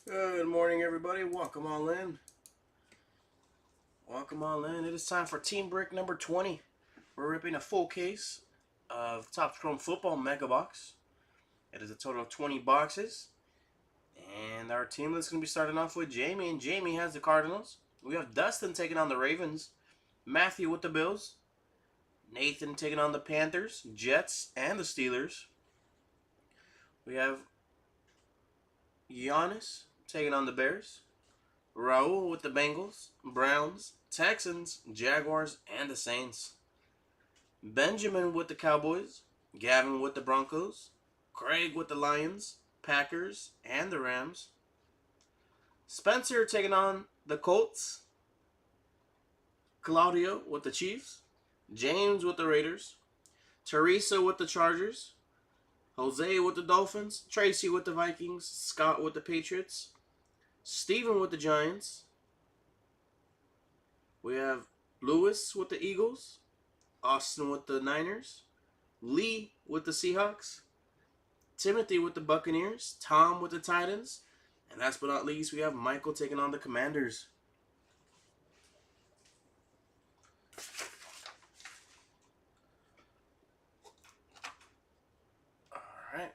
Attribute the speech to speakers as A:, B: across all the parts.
A: Good morning, everybody. Welcome all in. Welcome all in. It is time for team break number 20. We're ripping a full case of Top Chrome Football MEGABOX. It is a total of 20 boxes. And our team list is going to be starting off with Jamie. And Jamie has the Cardinals. We have Dustin taking on the Ravens. Matthew with the Bills. Nathan taking on the Panthers, Jets, and the Steelers. We have Giannis taking on the Bears. Raul with the Bengals, Browns, Texans, Jaguars, and the Saints. Benjamin with the Cowboys, Gavin with the Broncos, Craig with the Lions, Packers, and the Rams. Spencer taking on the Colts, Claudio with the Chiefs, James with the Raiders, Teresa with the Chargers, Jose with the Dolphins, Tracy with the Vikings, Scott with the Patriots, Steven with the Giants. We have Lewis with the Eagles, Austin with the Niners, Lee with the Seahawks, Timothy with the Buccaneers, Tom with the Titans, and last but not least, we have Michael taking on the Commanders. All right.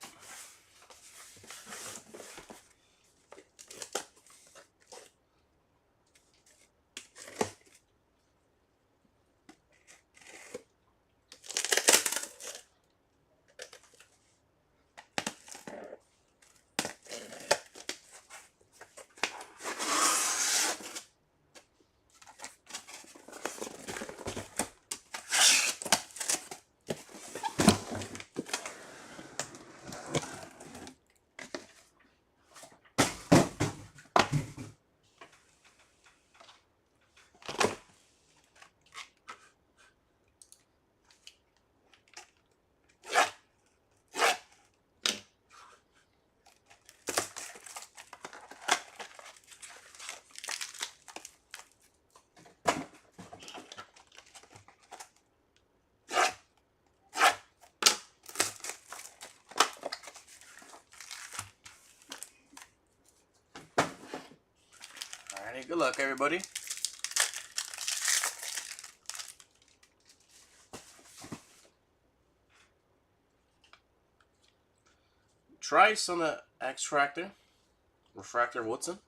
A: Alrighty, good luck, everybody. Trice on the X-Fractor. Refractor Woodson.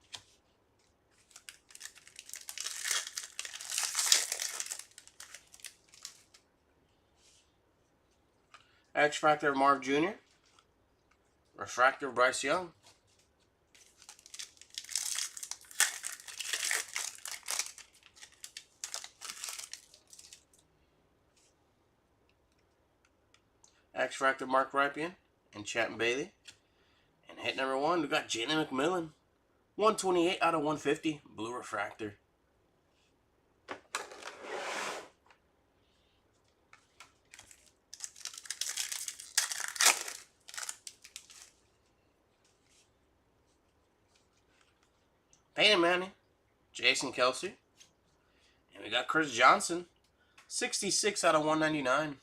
A: X-Fractor Marv Jr. Refractor Bryce Young. X-Fractor Mark Rypien and Chapman Bailey. And hit number 1, we got Jalen McMillan. 128 out of 150. Blue Refractor. Peyton Manning. Jason Kelsey. And we got Chris Johnson. 66 out of 199.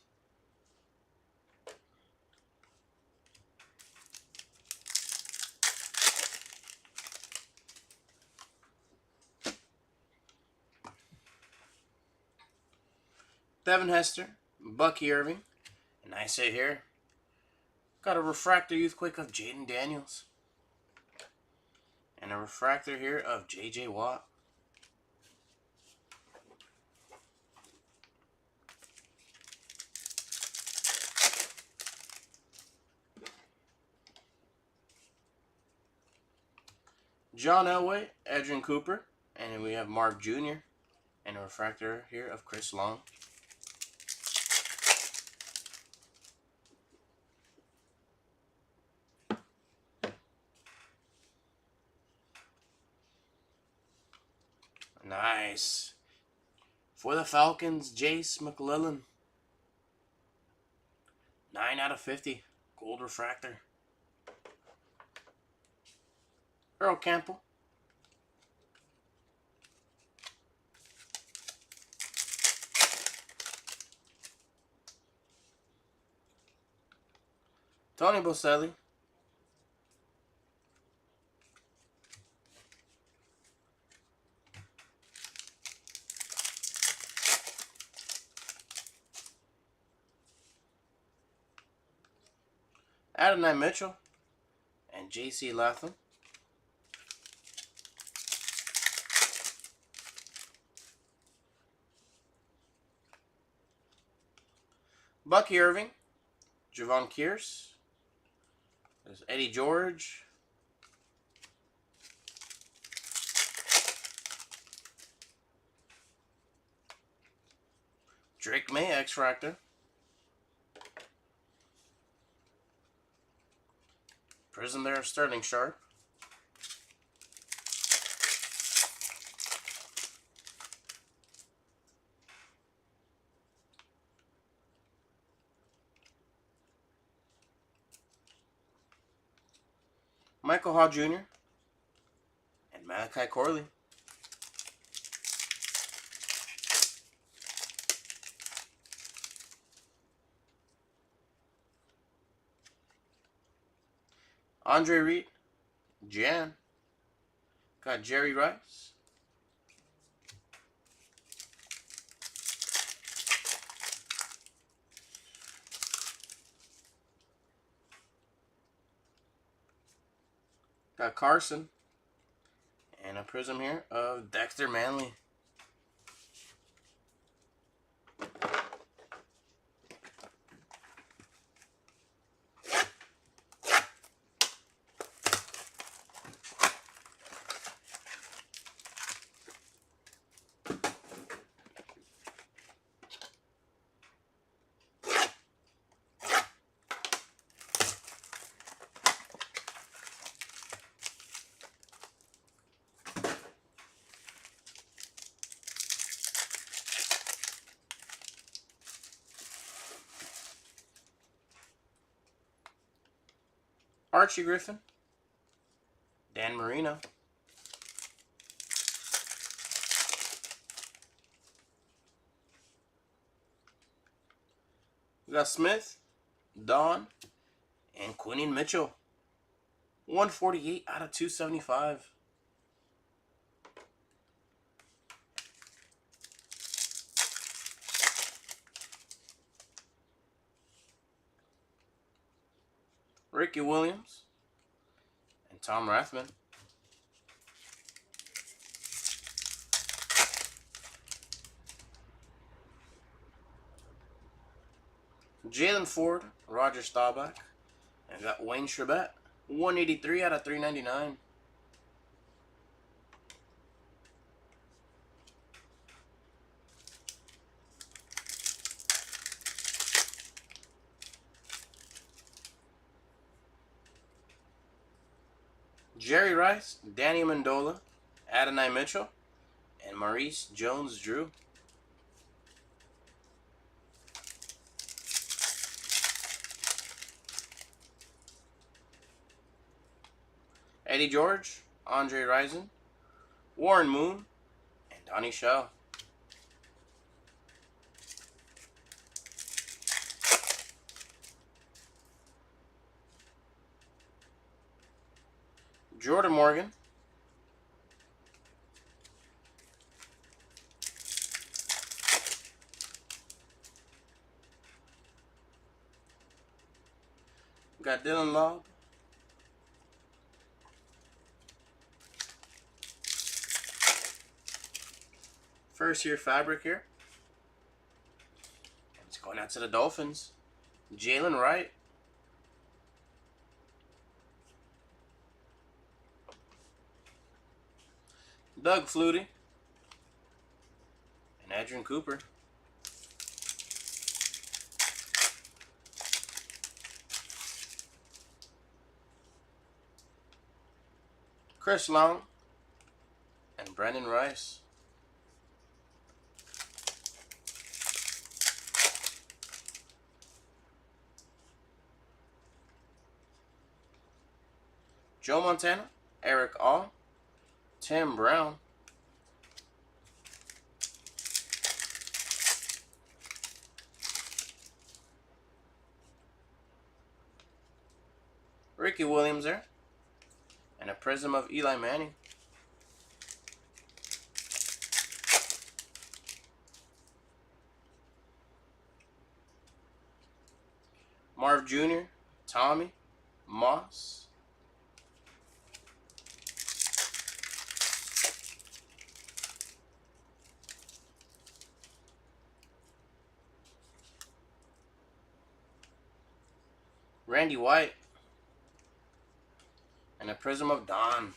A: Devin Hester, Bucky Irving, and I say here, got a refractor youth quick of Jaden Daniels, and a refractor here of J.J. Watt. John Elway, Adrian Cooper, and we have Mark Jr., and a refractor here of Chris Long. Nice. For the Falcons, Jace McClellan. 9 out of 50. Gold refractor. Earl Campbell. Tony Boselli. Adonai Mitchell, and J.C. Latham. Bucky Irving, Javon Kearse. There's Eddie George. Drake May, X-Fractor. Prism there, Sterling Sharp. Michael Hall Jr. and Malachi Corley. Andre Reed, Jan. Got Jerry Rice. Got Carson. And a prism here of Dexter Manley. Archie Griffin, Dan Marino. We got Smith, Don, and Quinton Mitchell. 148 out of 275. Ricky Williams and Tom Rathman. Jalen Ford, Roger Staubach, and got Wayne Chrebet. 183 out of 399. Jerry Rice, Danny Amendola, Adonai Mitchell, and Maurice Jones-Drew. Eddie George, Andre Rison, Warren Moon, and Donnie Shell. Jordan Morgan. Got Dylan Lobb. First year fabric here. It's going out to the Dolphins. Jalen Wright. Doug Flutie. And Adrian Cooper. Chris Long. And Brendan Rice. Joe Montana, Eric All, Tim Brown, Ricky Williams there, and a prism of Eli Manning. Marv Jr., Tommy, Moss. Randy White. And a Prism of Dawn.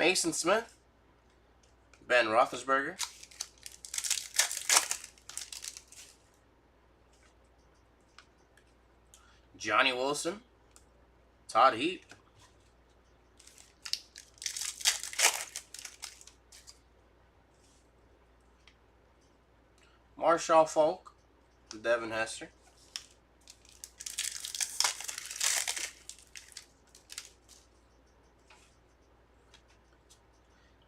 A: Mason Smith. Ben Roethlisberger. Johnny Wilson. Todd Heap. Marshall Falk. Devin Hester.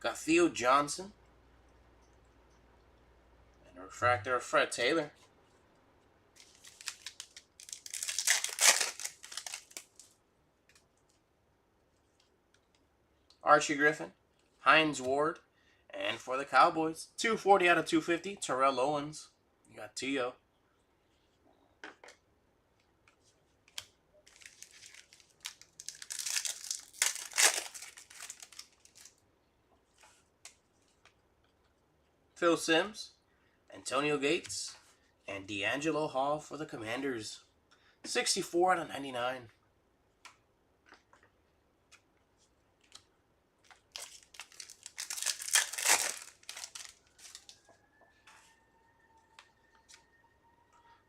A: Got Theo Johnson. And a refractor of Fred Taylor. Archie Griffin. Hines Ward. And for the Cowboys, 240 out of 250, Terrell Owens. You got T.O. Phil Simms, Antonio Gates, and D'Angelo Hall for the Commanders. 64 out of 99.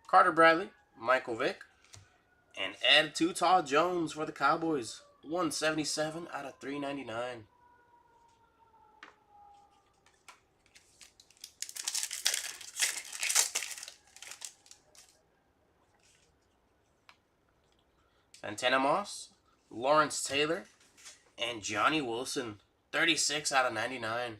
A: Carter Bradley, Michael Vick, and Ed Too Tall Jones for the Cowboys. 177 out of 399. Santana Moss, Lawrence Taylor, and Johnny Wilson. 36 out of 99.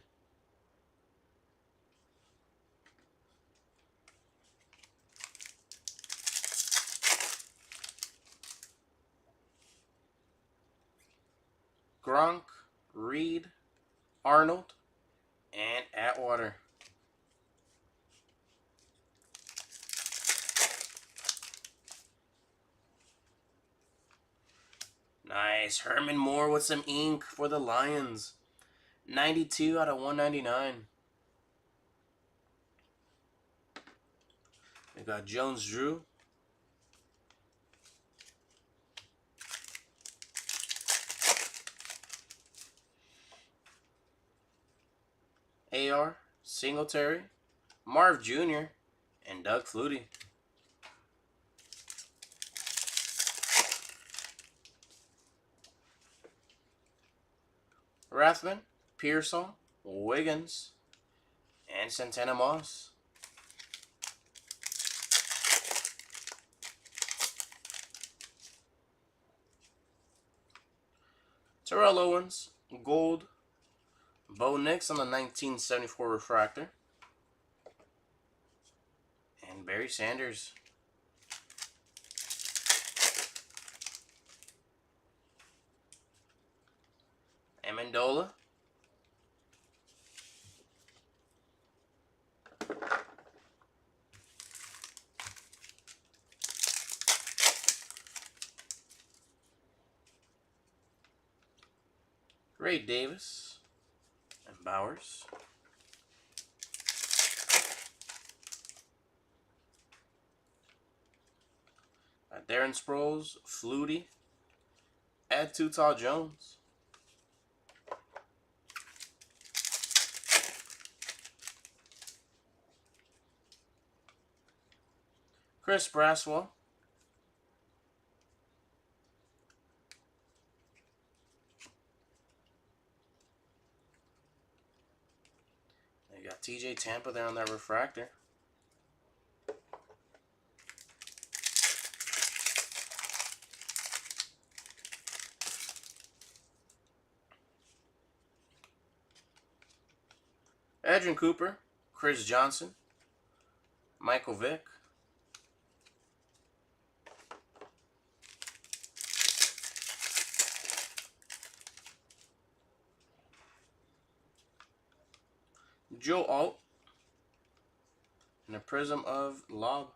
A: Gronk, Reed, Arnold, and Atwater. Nice. Herman Moore with some ink for the Lions. 92 out of 199. We got Jones Drew. AR, Singletary, Marv Jr., and Doug Flutie. Rathman, Pearsall, Wiggins, and Santana Moss. Terrell Owens, Gold. Bo Nix on the 1974 refractor. And Barry Sanders. Amendola. Ray Davis and Bowers. Darren Sproles, Flutie, Ed Too Tall Jones. Chris Braswell. You got TJ Tampa there on that refractor. Edrin Cooper, Chris Johnson, Michael Vick, Joe Alt, and a prism of Lob.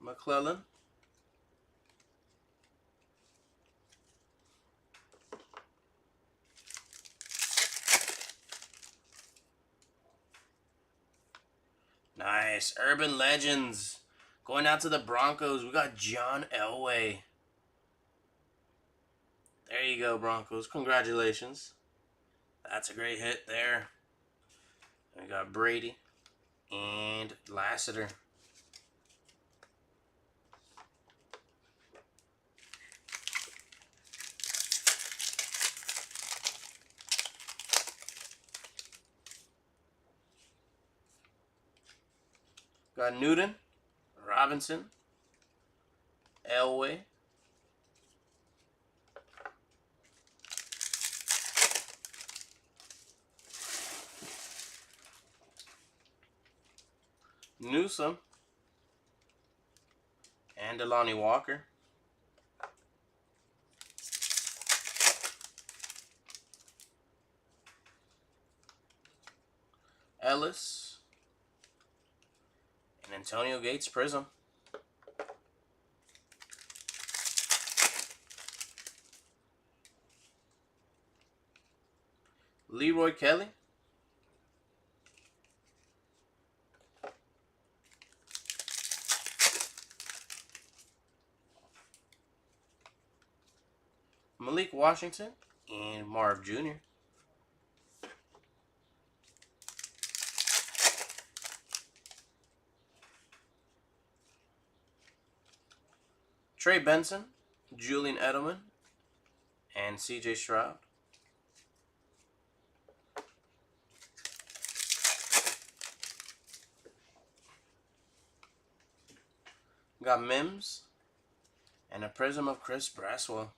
A: McClellan, nice. Urban Legends. Going out to the Broncos, we got John Elway. There you go, Broncos. Congratulations. That's a great hit there. We got Brady and Lassiter. Got Newton, Robinson, Elway, Newsome, and Delanie Walker. Ellis, and Antonio Gates prism. Leroy Kelly, Malik Washington, and Marv Jr. Trey Benson, Julian Edelman, and CJ Stroud. Got Mims, and a prism of Chris Braswell.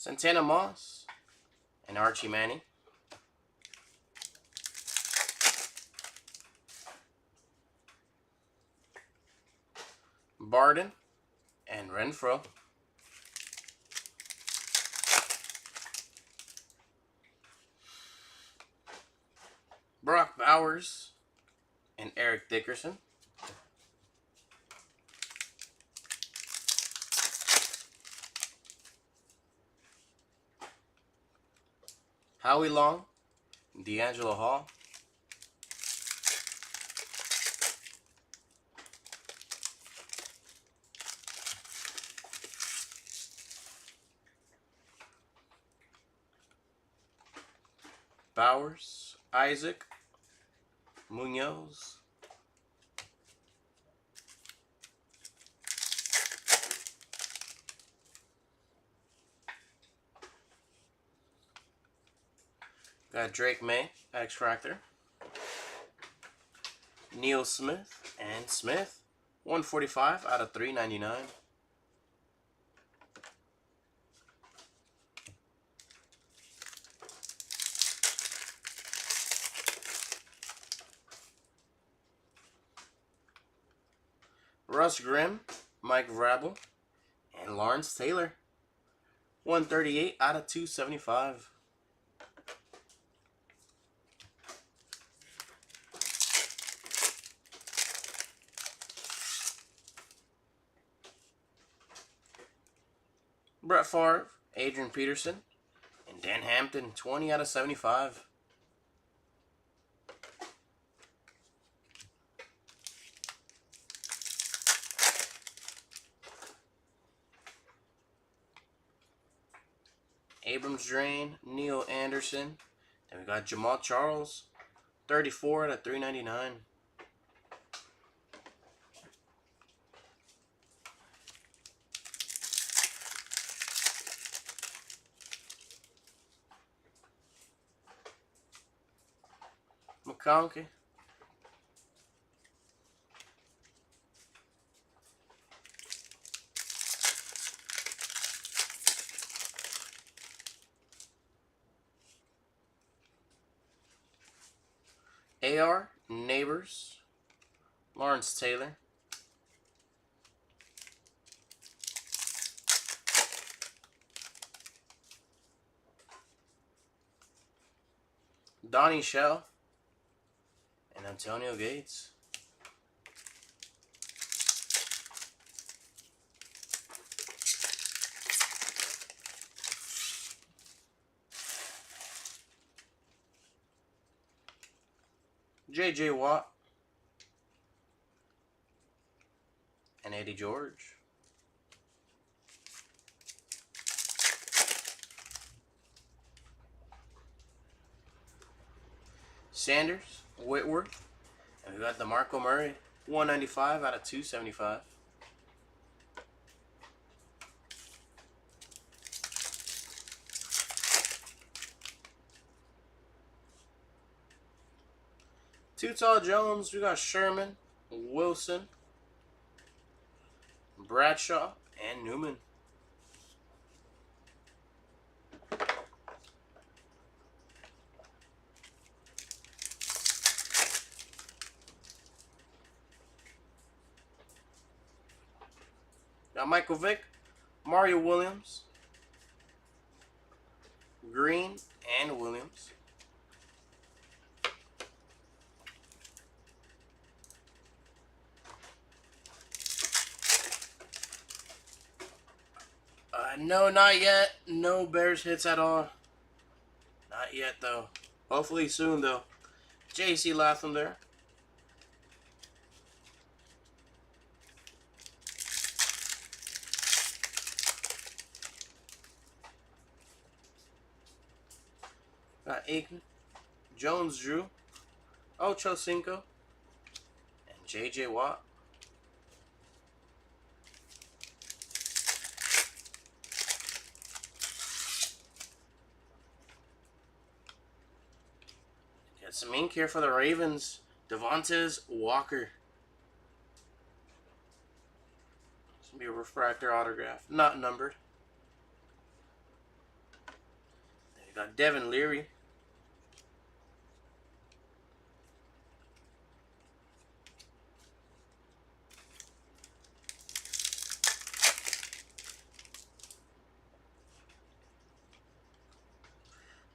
A: Santana Moss, and Archie Manning. Barden, and Renfro. Brock Bowers, and Eric Dickerson. Howie Long, D'Angelo Hall. Bowers, Isaac, Munoz, got Drake May, X-Fractor, Neil Smith, and Smith, 145 out of 399. Russ Grimm, Mike Vrabel, and Lawrence Taylor, 138 out of 275. Brett Favre, Adrian Peterson, and Dan Hampton, 20 out of 75. Abrams Drain, Neil Anderson. Then we got Jamal Charles, 34 out of 399. McConkey. AR, Neighbors, Lawrence Taylor. Donnie Shell, and Antonio Gates. J.J. Watt, and Eddie George. Sanders, Whitworth, and we got DeMarco Murray, 195 out of 275. Tall Jones, we got Sherman, Wilson, Bradshaw, and Newman. Got Michael Vick, Mario Williams, Green, and Williams. No, not yet. No Bears hits at all. Not yet, though. Hopefully soon, though. J.C. Latham there. Got Aikman, Jones Drew, Ocho Cinco, and J.J. Watt. Got some ink here for the Ravens. Devontae Walker. It's going to be a refractor autograph. Not numbered. Then we got Devin Leary.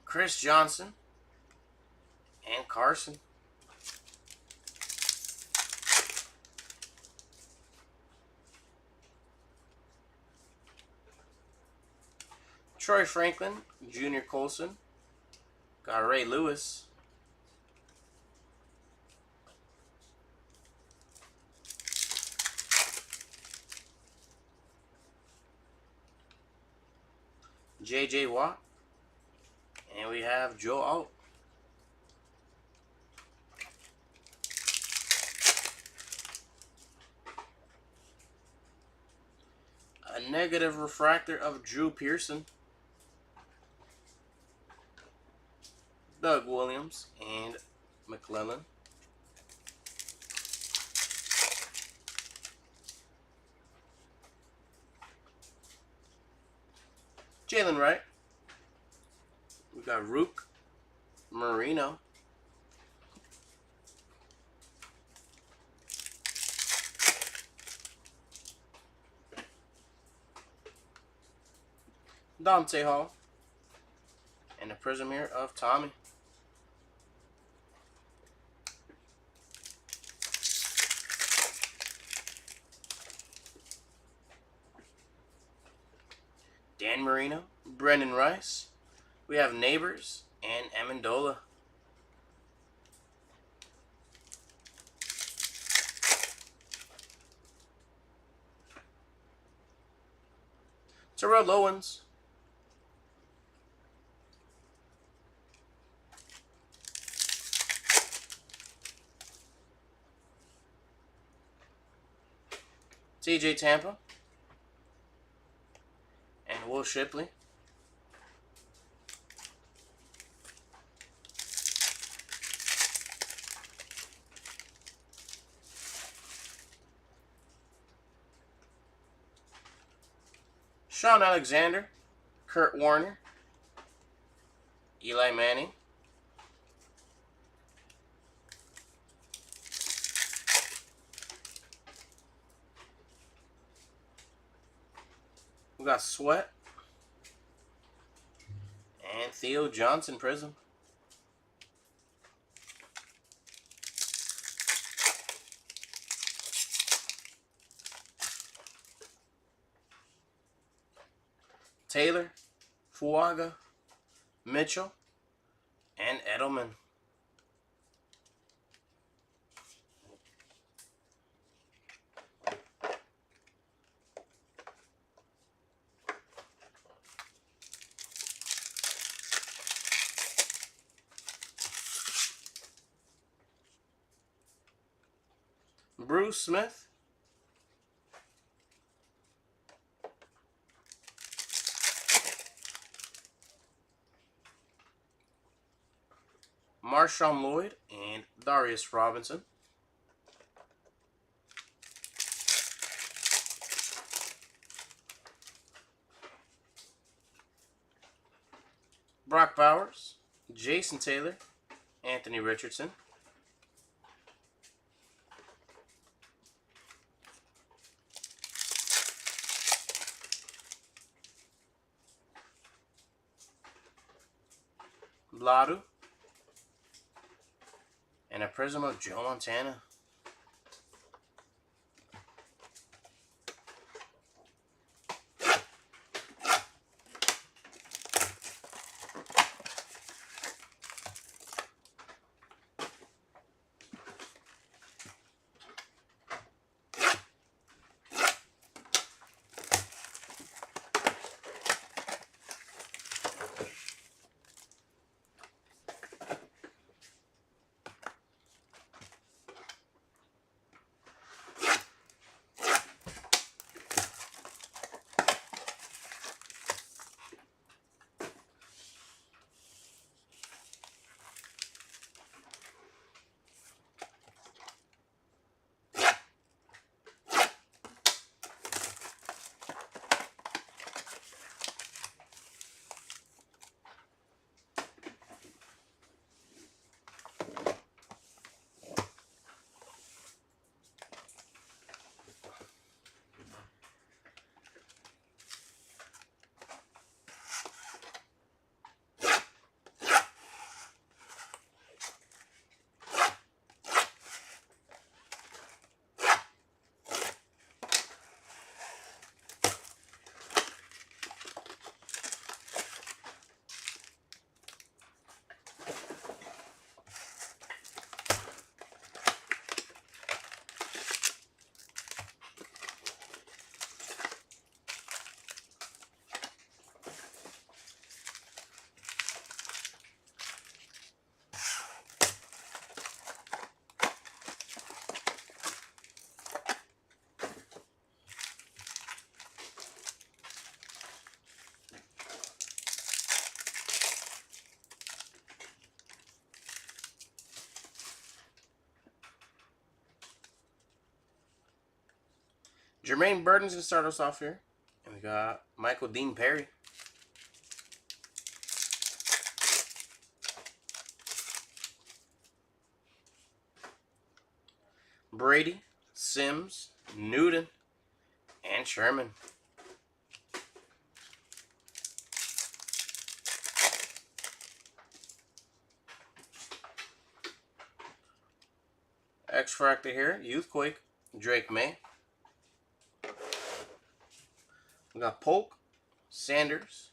A: Chris Johnson. And Carson. Troy Franklin, Junior Colson. Got Ray Lewis. J.J. Watt. And we have Joe Alt. Negative refractor of Drew Pearson, Doug Williams, and McClellan. Jalen Wright. We got Rook Marino. Dante Hall. And the prism here of Tommy. Dan Marino, Brendan Rice. We have Neighbors and Amendola. Terrell Owens. TJ Tampa. And Will Shipley. Sean Alexander, Kurt Warner, Eli Manning, we got Sweat, and Theo Johnson prism. Taylor, Fuaga, Mitchell, and Edelman. Bruce Smith. Marshawn Lloyd and Darius Robinson. Brock Bowers, Jason Taylor, Anthony Richardson. Ladu. And a prism of Joe Montana. Jermaine Burton's going to start us off here. And we got Michael Dean Perry. Brady, Sims, Newton, and Sherman. X-Fractor here, Youthquake, Drake May. We got Polk, Sanders,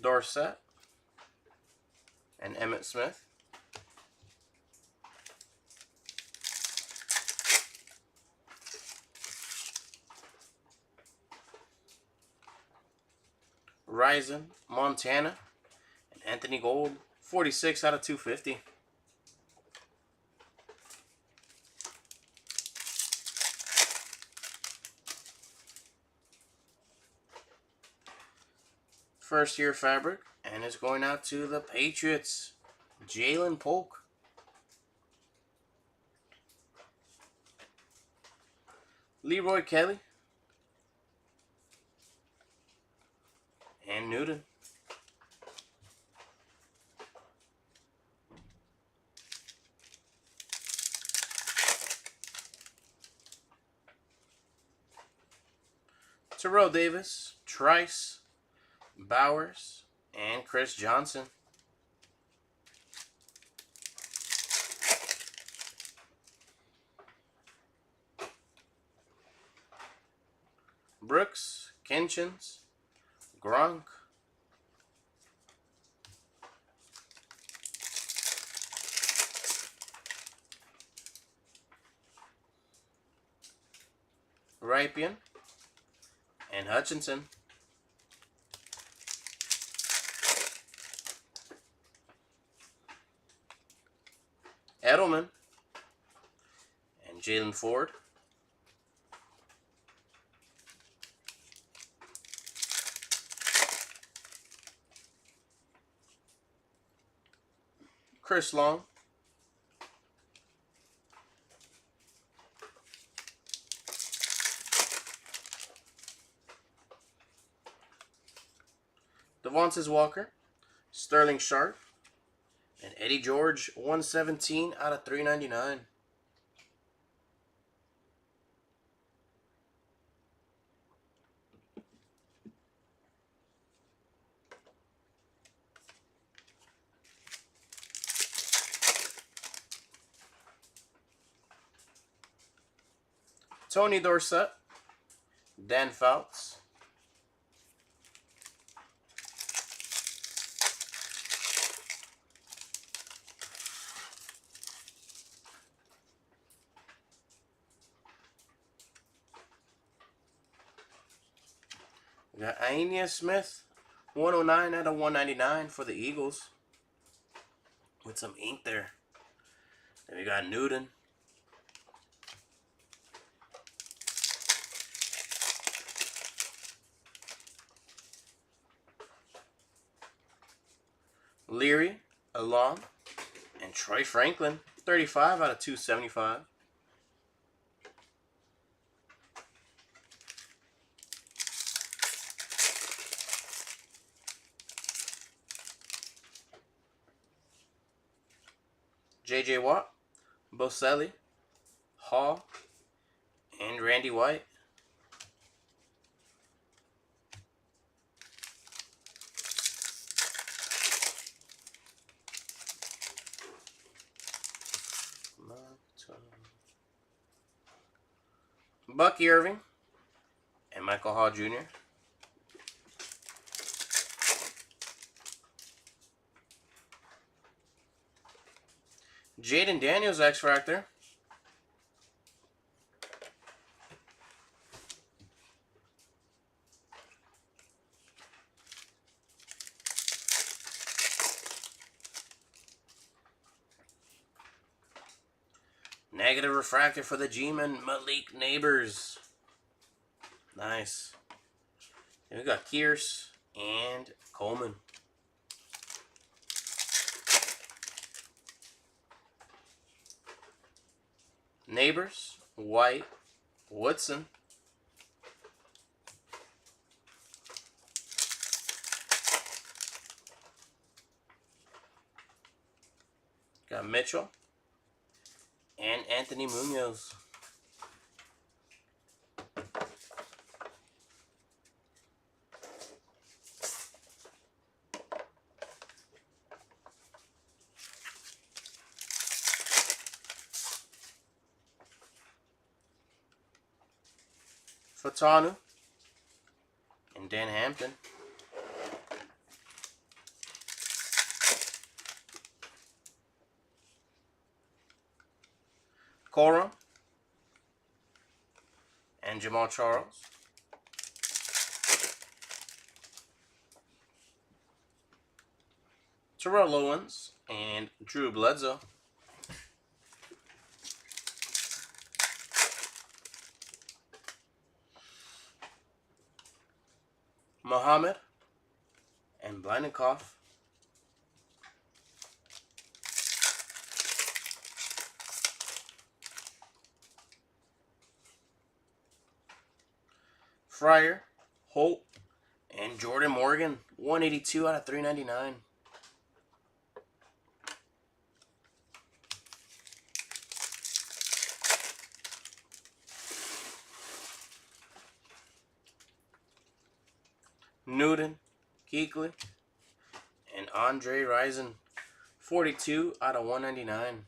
A: Dorsett, and Emmitt Smith. Rison, Montana, and Anthony Gold, 46 out of 250. First year fabric, and it's going out to the Patriots, Jalen Polk. Leroy Kelly, and Newton. Terrell Davis, Trice, Bowers, and Chris Johnson. Brooks, Kinchins, Gronk, Ripien, and Hutchinson. Edelman, and Jalen Ford. Chris Long. Devontae Walker, Sterling Sharp, and Eddie George, 117 out of 399. Tony Dorsett, Dan Fouts, we got Ainias Smith, 109 out of 199 for the Eagles, with some ink there. Then we got Newton. Leary, Alon, and Troy Franklin, 35 out of 275. J.J. Watt, Boselli, Hall, and Randy White. Bucky Irving and Michael Hall Jr. Jaden Daniels X-Fractor. Negative refractor for the G-Man, Malik Neighbors. Nice. Then we got Kearse and Coleman. Neighbors, White, Woodson. Got Mitchell and Anthony Munoz. Fatanu and Dan Hampton. Corum and Jamal Charles. Terrell Owens and Drew Bledsoe. Muhammad and Blindenkoff. Fryer, Holt, and Jordan Morgan. 182 out of 399. Newton, Kuechly, and Andre Rison. 42 out of 199.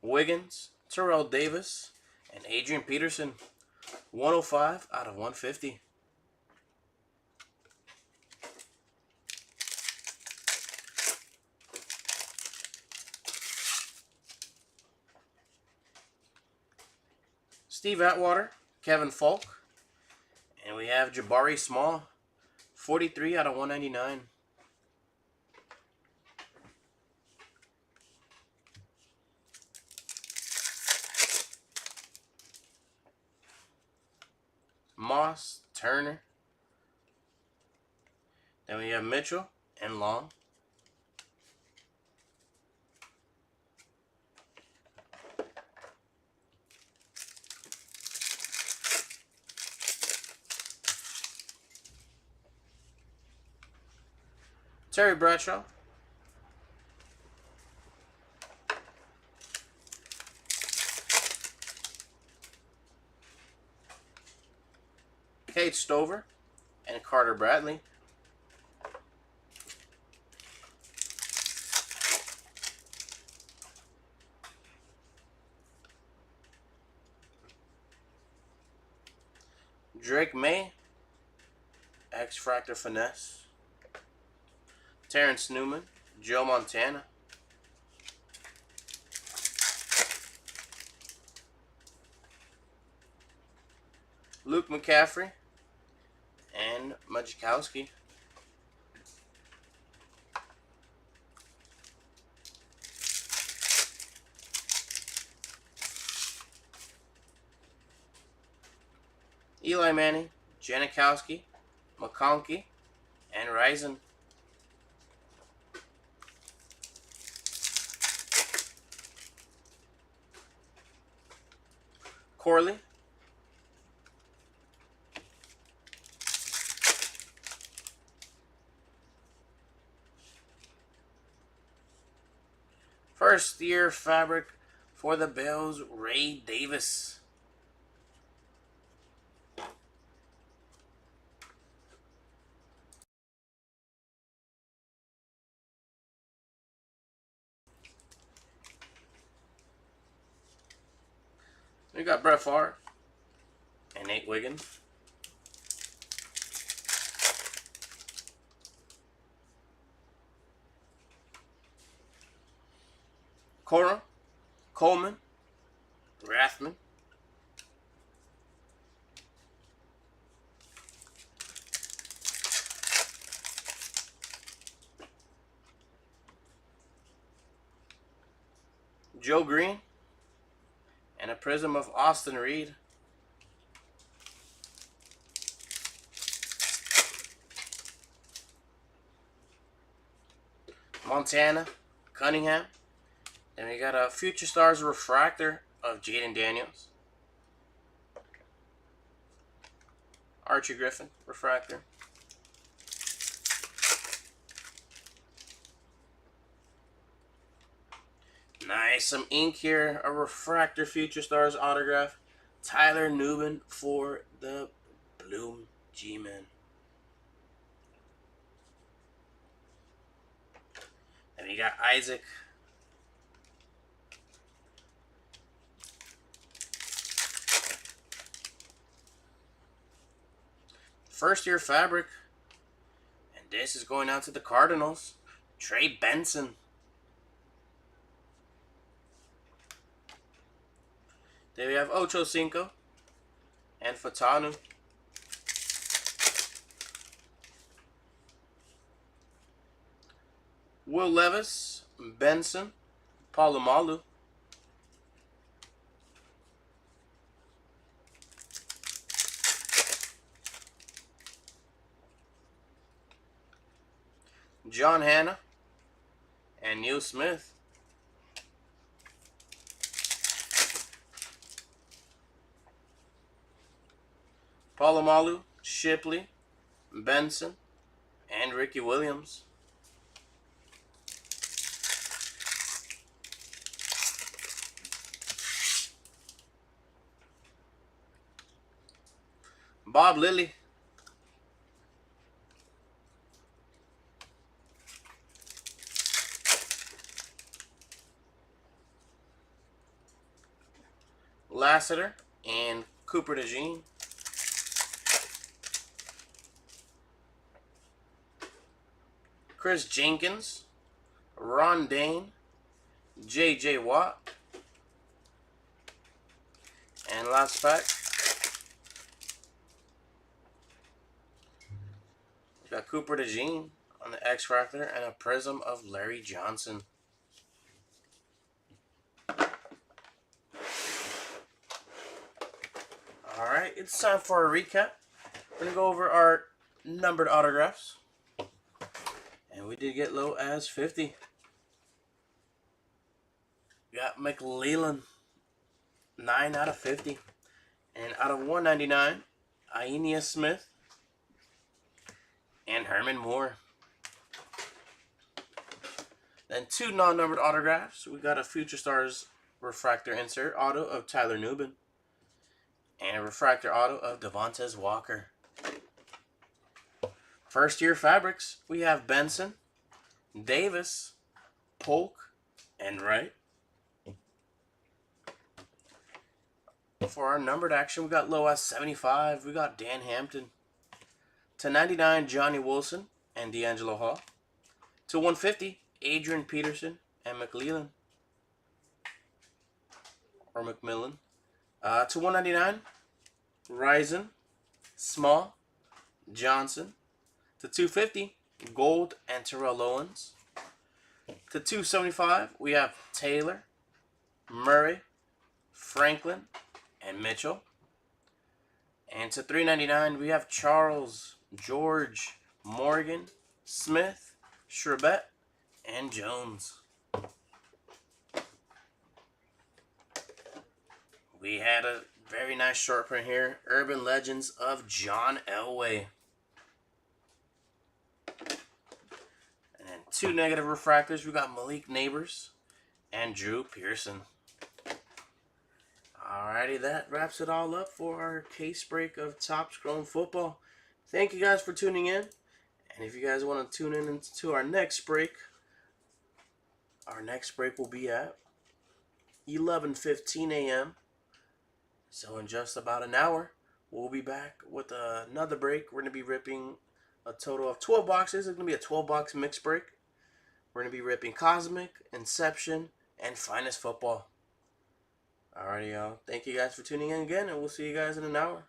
A: Wiggins, Terrell Davis, and Adrian Peterson. 105 out of 150. Steve Atwater, Kevin Falk, and we have Jabari Small. 43 out of 199. Moss, Turner. Then we have Mitchell and Long. Terry Bradshaw. Kate Stover and Carter Bradley. Drake May, X-Fractor Finesse. Terrence Newman, Joe Montana. Luke McCaffrey and Majkowski. Eli Manning, Janikowski, McConkey, and Rison. Corley. First year fabric for the Bills, Ray Davis. We got Brett Favre and Nate Wiggins. Cora, Coleman, Rathman. Joe Green, and a prism of Austin Reed. Montana, Cunningham. Then we got a Future Stars refractor of Jaden Daniels. Archie Griffin refractor. Nice, some ink here. A refractor Future Stars autograph. Tyler Newman for the Bloom G-Men. And we got Isaac. First year fabric. And this is going out to the Cardinals. Trey Benson. There we have Ocho Cinco and Fatanu. Will Levis, Benson, Palomalu. John Hanna and Neil Smith. Palomalu, Shipley, Benson, and Ricky Williams. Bob Lilly. Lassiter and Cooper DeJean. Chris Jenkins, Ron Dane, J.J. Watt, and last pack, we got Cooper DeJean on the X-Factor and a prism of Larry Johnson. Alright, it's time for a recap. We're going to go over our numbered autographs. And we did get low as 50. We got McLellan, 9 out of 50. And out of 199, Aenia Smith and Herman Moore. Then 2 non-numbered autographs. We got a Future Stars refractor insert auto of Tyler Newman. And a refractor auto of Devontae Walker. First year fabrics, we have Benson, Davis, Polk, and Wright. For our numbered action, we got low as 75. We got Dan Hampton. To 99, Johnny Wilson and D'Angelo Hall. To 150, Adrian Peterson and McLellan. Or McMillan. To 199, Risen, Small, Johnson. To 250, Gold and Terrell Owens. To 275, we have Taylor, Murray, Franklin, and Mitchell. And to 399, we have Charles, George, Morgan, Smith, Schrebet, and Jones. We had a very nice short print here. Urban Legends of John Elway. And then 2 negative refractors. We got Malik Neighbors and Drew Pearson. Alrighty, that wraps it all up for our case break of Topps Chrome Football. Thank you guys for tuning in. And if you guys want to tune in into our next break will be at 11:15 a.m. So in just about an hour, we'll be back with another break. We're going to be ripping a total of 12 boxes. It's going to be a 12-box mix break. We're going to be ripping Cosmic, Inception, and Finest Football. Alrighty, y'all. Thank you guys for tuning in again, and we'll see you guys in an hour.